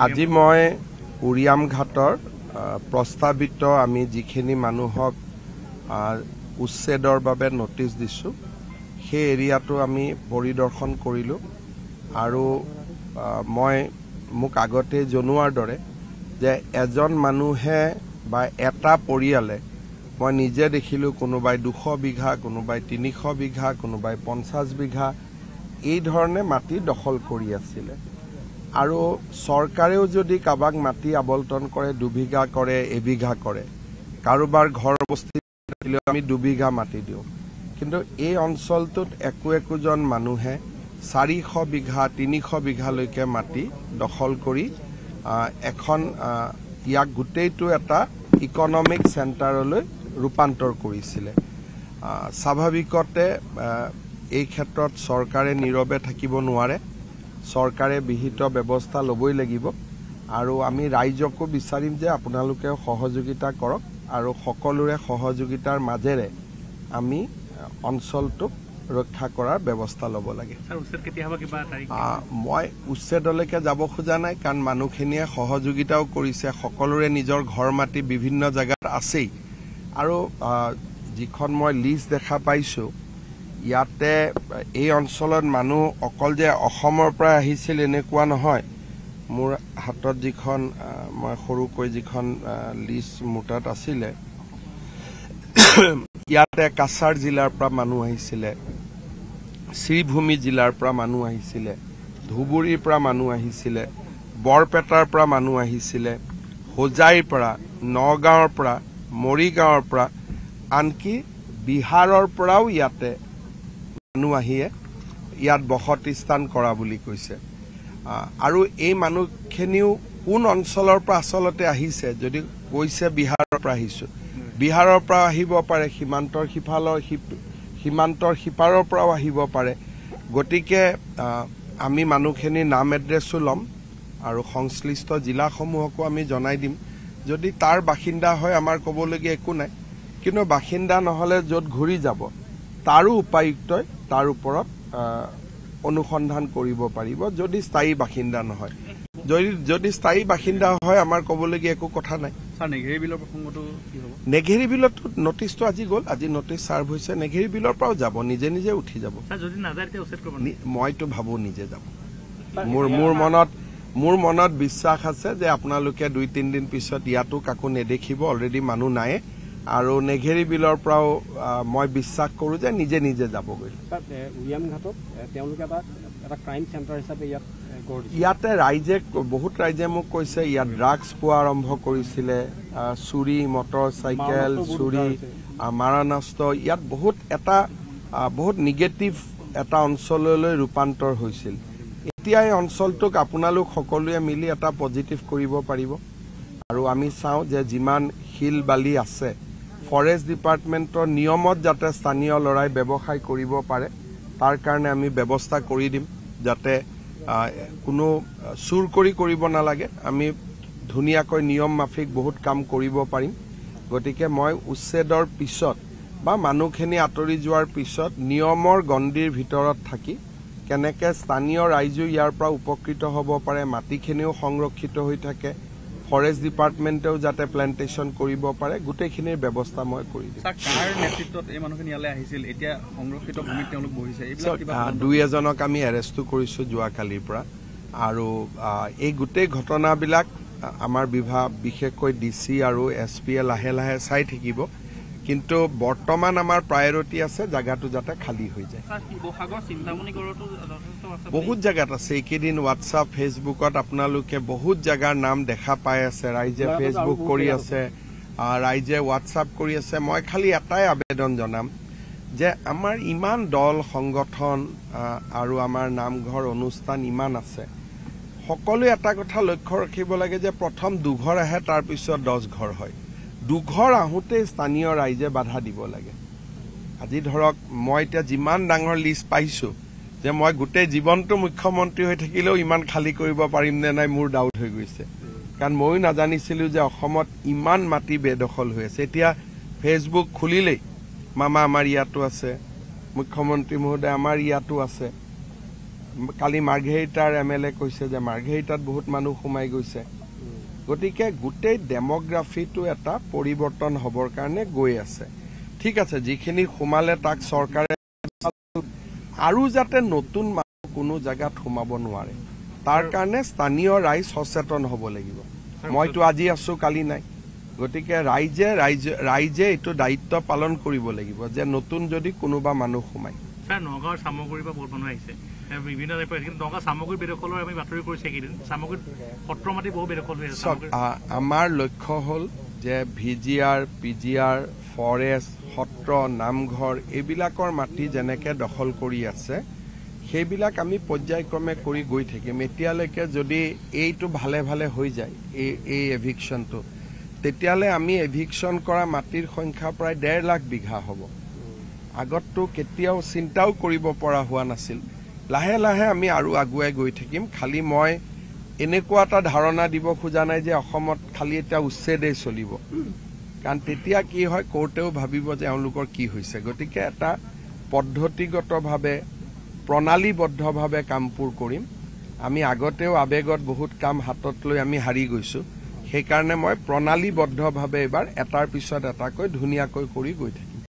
আজি মই উৰিয়াম ঘাটৰ প্ৰস্তাৱিত আমি যিখিনি মানুহক উচ্ছেদৰ বাবে নটিচ দিছো সেই এৰিয়াটো আমি পৰিদৰ্শন কৰিলো আৰু মই মোক আগতে জনোৱাৰ দৰে যে এজন মানুহে বা এটা পৰিয়ালে মই নিজে দেখিলো কোনোবাই 200 বিঘা কোনোবাই 300 বিঘা কোনোবাই 50 বিঘা এই ধৰণে মাটি দখল কৰি আছিল আৰু চৰকাৰেও যদি কাবাক মাটি আবলটন কৰে 2 বিঘা কৰে 1 বিঘা কৰে কাৰোবাৰ ঘৰ বস্তি আমি 2 বিঘা মাটি দিও কিন্তু এই অঞ্চলটোত একোজন মানুহে 400 বিঘা 300 বিঘা লৈকে মাটি দখল কৰি এখন ইয়াক গোটেইটো এটা ইকনমিক সেন্টাৰলৈ ৰূপান্তৰ কৰিছিল স্বাভাৱিকতে এই ক্ষেত্ৰত চৰকাৰে নীৰৱে থাকিব নোৱাৰে চৰকাৰে বিহিত ব্যৱস্থা লবই লাগিব আৰু আমি ৰাইজকো বিচাৰিম যে আপোনালোকে সহযোগিতা কৰক আৰু সকলোৰে সহযোগিতাৰ মাজেৰে আমি অঞ্চলটোক ৰক্ষা কৰাৰ ব্যৱস্থা লব লাগে মই উচ্ছেদলৈকে যাব খোজা নাই কাৰণ মানুহখিনিয়ে সহযোগিতাও কৰিছে সকলোৰে নিজৰ ঘৰ মাটি বিভিন্ন জায়গাত আছেই আৰু যিখন মই লিষ্ট দেখা পাইছো ইয়াতে এই অঞ্চলত মানুহ অকল যে অসমৰ পৰা আহিছিল এনেকুৱা নহয় মোৰ হাতত যিখন মই সৰুকৈ যিখন লিষ্ট মুটাত আছিলে ইয়াতে কাছাৰ জিলাৰ পৰা মানুহ আহিছিল শ্ৰীভূমি জিলাৰ পৰা মানুহ আহিছিল ধুবুৰীৰ পৰা মানুহ আহিছিল বৰপেটাৰ পৰা মানুহ আহিছিল হোজাইৰ পৰা নগাঁৱৰ পৰা মৰিগাঁৱৰ পৰা আনকি বিহাৰৰ পৰাও ইয়াতে মানুহ আহিয়ে ইয়াত বসতি স্থান কৰা বুলি কৈছে আৰু এই মানুহখিনিও কোন অঞ্চলৰ পৰা আসলতে আহিছে যদি কৈছে বিহাৰৰ পৰা আহিছো বিহাৰৰ পৰা আহিব পাৰে সীমান্তৰ সিপাৰৰ পৰাও আহিব পাৰে গতিকে আমি মানুহখিনি নাম এড্ৰেছো লম আৰু সংশ্লিষ্ট জিলাসমূহকো আমি জনাই দিম যদি তাৰ বাসিন্দা হয় আমাৰ ক'বলগীয়া একো নাই কিন্তু বাসিন্দা নহলে য'ত ঘূৰি যাব তাৰো উপায়ুক্তই তাৰ ওপৰত অনুসন্ধান কৰিব পাৰিব যদি স্থায়ী বাসিন্দা নহয় যদি স্থায়ী বাসিন্দা হয় আমাৰ ক'বলগীয়া একো কথা নাই নেঘেৰি বিলৰ প্ৰসংগটো কি হ'ব নেঘেৰি বিলত নটিচটো আজি গ'ল আজি নটিচ সাৰ্ভ হৈছে নেঘেৰি বিলৰ পৰাও যাব নিজে নিজে উঠি যাব যদি নাযায় তে উচ্ছেদ কৰিব মইতো ভাবো নিজে যাব মোৰ মনত বিশ্বাস আছে যে আপোনালোকে 2-3 দিন পিছত ইয়াতো কাকো নেদেখিব অলৰেডি মানুহ নাই আৰু নেঘেৰি বিলৰ পৰাও মই বিশ্বাস কৰো যে নিজে নিজে যাবগৈ উৰিয়াম ঘাটক তেওঁলোকে এটা ক্ৰাইম সেন্টাৰ হিচাপে ইয়াতে ৰাইজে বহুত ৰাইজে মোক কৈছে ইয়াত ড্ৰাগছ পোৱা আৰম্ভ কৰিছিলে চুৰি মটৰ চাইকেল চুৰি মাৰানষ্ট ইয়াত বহুত নিগেটিভ এটা অঞ্চললৈ ৰূপান্তৰ হৈছিল এতিয়া এই অঞ্চলটোক আপোনালোক সকলোৱে মিলি এটা পজিটিভ কৰিব পাৰিব আৰু আমি চাওঁ যে যিমান হিল বালি আছে ফৰেষ্ট ডিপাৰ্টমেন্টৰ নিয়মত যাতে স্থানীয় লৰাই ব্যৱসায় কৰিব পাৰে তাৰ কাৰণে আমি ব্যৱস্থা কৰি দিম যাতে কোনো চুৰ কৰিব নালাগে আমি ধুনীয়াকৈ নিয়ম মাফিক বহুত কাম কৰিব পাৰিম গতিকে মই উচ্ছেদৰ পিছত বা মানুহখিনি আঁতৰি যোৱাৰ পিছত নিয়মৰ গণ্ডিৰ ভিতৰত থাকি কেনেকৈ স্থানীয় ৰাইজো ইয়াৰ পৰা উপকৃত হ'ব পাৰে মাটিখিনিও সংৰক্ষিত হৈ থাকে ফৰেষ্ট ডিপাৰ্টমেন্টেও যাতে প্লান্টেশন কৰিব পাৰে গোটেইখিনিৰ ব্যৱস্থা মই কৰি দিম কাৰ নেতৃত্বত এই মানুহখিনি ইয়ালৈ আহিছিল এতিয়া সংৰক্ষিত ভূমিত তেওঁলোক বহিছে এইবিলাক 2-এজনক আমি এৰেষ্টটো কৰিছো যোৱাকালিৰ পৰা আৰু এই গোটেই ঘটনাবিলাক আমাৰ বিভাগ বিশেষকৈ ডিসি আৰু এসপিয়ে লাহে লাহে চাই থাকিব কিন্তু বৰ্তমান আমাৰ প্ৰায়োৰিটি আছে জায়গাটো যাতে খালি হৈ যায় বহুত জায়গাত আছে এইকেইদিন হোৱাটছআপ ফেচবুকত আপোনালোকে বহুত জায়গাৰ নাম দেখা পাই আছে ৰাইজে ফেচবুক কৰি আছে ৰাইজে হোৱাটছআপ কৰি আছে মই খালি এটাই আবেদন জনাম যে আমাৰ ইমান দল সংগঠন আৰু আমাৰ নামঘৰ অনুষ্ঠান ইমান আছে সকলোৱে এটা কথা লক্ষ্য ৰাখিব লাগে যে প্ৰথম 2 ঘৰ আহে তাৰ পিছত 10 ঘৰ হয় 2 ঘৰ আহোঁতে স্থানীয় ৰাইজে বাধা দিব লাগে আজি ধৰক মই এতিয়া যিমান ডাঙৰ লিষ্ট পাইছো যে মই গোটেই জীৱনটো মুখ্যমন্ত্ৰী হৈ থাকিলেও ইমান খালি কৰিব পাৰিম নে নাই মোৰ ডাউট হৈ গৈছে কাৰণ মইও নাজানিছিলো যে অসমত ইমান মাটি বেদখল হৈ আছে এতিয়া ফেচবুক খুলিলেই মামা আমাৰ ইয়াতো আছে মুখ্যমন্ত্ৰী মহোদয় আমাৰ ইয়াতো আছে কালি মাৰ্ঘেৰিটাৰ MLA কৈছে যে মাৰ্ঘেৰিটাত বহুত মানুহ সোমাই গৈছে গতিকে গোটেই ডেমোগ্ৰাফিটো এটা পৰিৱৰ্তন হ'বৰ কাৰণে গৈ আছে ঠিক আছে যিখিনি সোমালে তাক চৰকাৰে আৰু যাতে নতুন মানুহ কোনো জায়গাত সোমাব নোৱাৰে তাৰ কাৰণে স্থানীয় ৰাইজ সচেতন হ'ব লাগিব মইতো আজি আছো কালি নাই গতিকে ৰাইজে এইটো দায়িত্ব পালন কৰিব লাগিব যে নতুন যদি কোনোবা মানুহ সোমায় স্যাৰ নগাঁৱৰ সামগ্ৰীৰ পৰা বহুত মানুহ আহিছে বিভিন্ন কিন্তু নগাঁও সামগ্ৰী বেদখলৰ আমি বাতৰি কৰিছে এইকেইদিন সামগ্ৰী সত্ৰ মাটি বহু বেদখল হৈ আছে আমাৰ লক্ষ্য হ'ল যে VGR PGR ফৰেষ্ট সত্ৰ নামঘৰ এইবিলাকৰ মাটি যেনেকে দখল কৰি আছে সেইবিলাক আমি পৰ্যায়ক্ৰমে কৰি গৈ থাকিম এতিয়ালৈকে যদি এইটো ভালে ভালে হৈ যায় এই এভিকশ্যনটো তেতিয়ালে আমি এভিকশ্যন কৰা মাটিৰ সংখ্যা প্ৰায় 1.5 লাখ বিঘা হ'ব আগতটো কেতিয়াও চিন্তাও কৰিব পৰা হোৱা নাছিল লাহে লাহে আমি আৰু আগুৱাই গৈ থাকিম খালি মই এনেকুৱা এটা ধাৰণা দিব খোজা নাই যে অসমত খালি এটা উচ্ছেদে চলিব কাৰণ তেতিয়া কি হয় কোৰ্টেও ভাবিব যে এওঁলোকৰ কি হৈছে গতিকে এটা পদ্ধতিগতভাৱে প্ৰণালীবদ্ধভাৱে কামবোৰ কৰিম আমি আগতেও আবেগত বহুত কাম হাতত লৈ আমি হাৰি গৈছো সেইকাৰণে মই প্ৰণালীবদ্ধভাৱে এবাৰ এটাৰ পিছত এটাকৈ ধুনীয়াকৈ কৰি গৈ থাকিম